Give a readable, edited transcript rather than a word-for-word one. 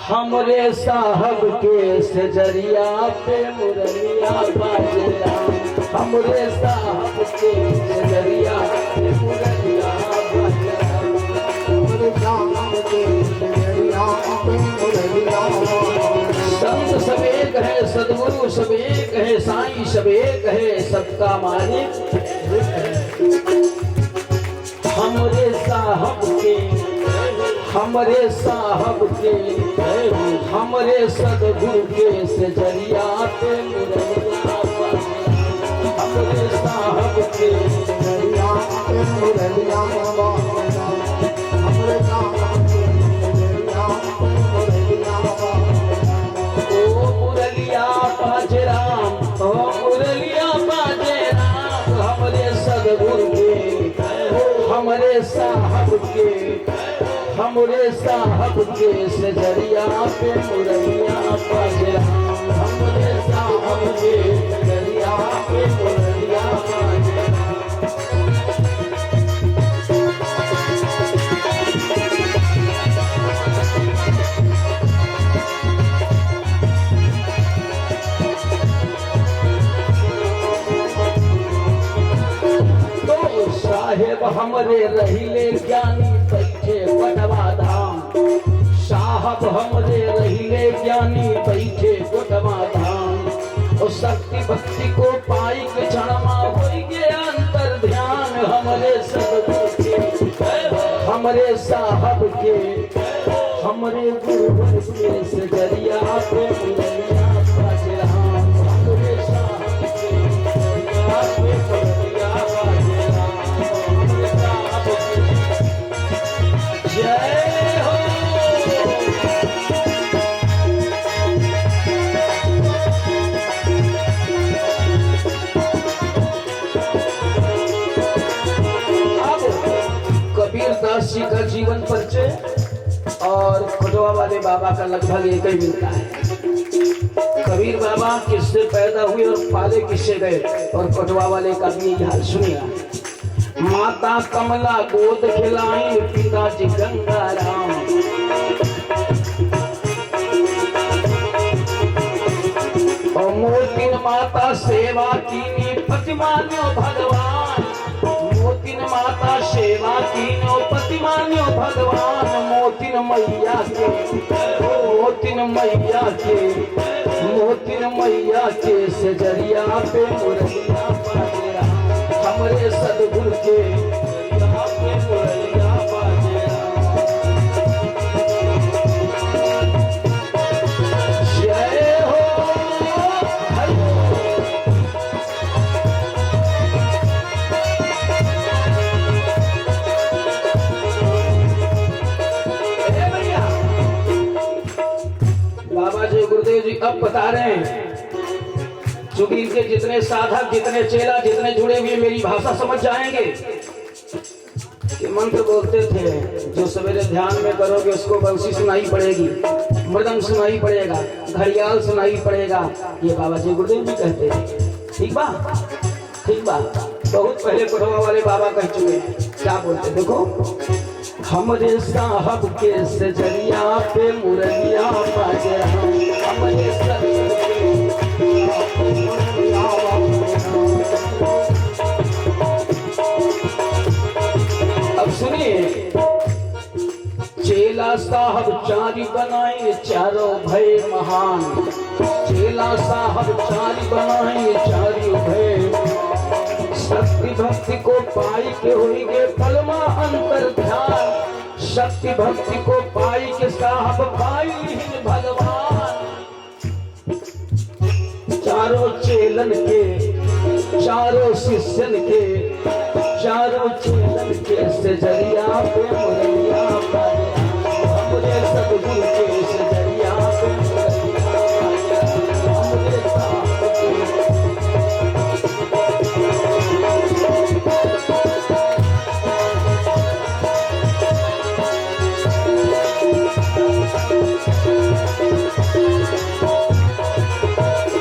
हमरे साहब के सजरिया पे मुरलिया बाजरा, हमरे साहब के सजरिया पे मुरलिया बाजरा, हमरे साहब के सजरिया पे मुरलिया बाजरा। संत सब एक है, सदगुरु सब एक है, साईं सब एक है, सबका मालिक हमरे साहब के, हमरे साहब के, हमरे सदगुरु के सजरिया पे मुरलिया बाजरा, हमरे साहब के सजरिया पे मुरलिया बाजरा, हमरे साहब के सजरिया पे मुरलिया बाजरा। ओ मुरलिया बाजरा, ओ मुरलिया बाजरा, हमरे सदगुरु के, हमरे साहब के, हमरे साहब के सजरिया पे मुरलिया बाजरा, हमरे साहब के सजरिया पे मुरलिया बाजरा। तो साहेब हमरे रहिले ज्ञानी बैठे कोटवा धाम, साहब हमरे रहिले ज्ञानी बैठे कोटवा धाम। और शक्ति भक्ति को पाई के क्षणमा होई गे अंतर ध्यान, हमरे सदगुरु के, हमरे साहब के, हमरे गुरुवर के सजरिया पे मुरलिया बाजरा, हमरे साहब के सजरिया पे मुरलिया बाजरा, हमरे साहब के। जय हो। अब कबीर दास जी का जीवन परिचय और कोटवा वाले बाबा का लगभग एक ही मिलता है। कबीर बाबा किससे पैदा हुए और पाले किससे गए, और कोटवा वाले का भी यही हाल सुनिएगा। माता कमला गोद खिलाई, पिताजी गंगाराम, और मोतिन माता सेवा कीनी पति मान्यो भगवान, मोतिन माता सेवा कीनो पति मान्यो भगवान। मोतिन मैया के, मोतिन मैया के, मोतिन मैया के सजरिया पे मुरलिया बाजरा, हमरे सदगुरु के सजरिया पे मुरलिया बाजरा। जय हो। बाबा जी गुरुदेव जी अब बता रहे हैं, चूंकि इनके जितने साधक, जितने चेला, जितने जुड़े हुए मेरी भाषा समझ जाएंगे कि मंत्र बोलते थे जो सवेरे ध्यान में करोगे उसको बंसी सुनाई पड़ेगी, मृदंग सुनाई पड़ेगा, घड़ियाल सुनाई पड़ेगा, ये बाबा जी गुरुदेव जी कहते हैं। ठीक बा, ठीक बा। बहुत पहले कोटवा वाले बाबा कह चुके हैं, क्या बोलते देखो। हमरे साहब के सजरिया पे मुरलिया बाजरा, हमरे सदगुरु के मुरलिया बाजरा। अब सुनिए, चेला साहब चारी बनाए चारों भय महान, चेला साहब चारी बनाए चारों भय। शक्ति भक्ति को पाई के होइगे पलमा अंतर ध्यान, शक्ति भक्ति को पाई के साहब पाई भगवान। चारों चेलन के, चारों शिष्यन के, चारों चेलन के सजरिया पे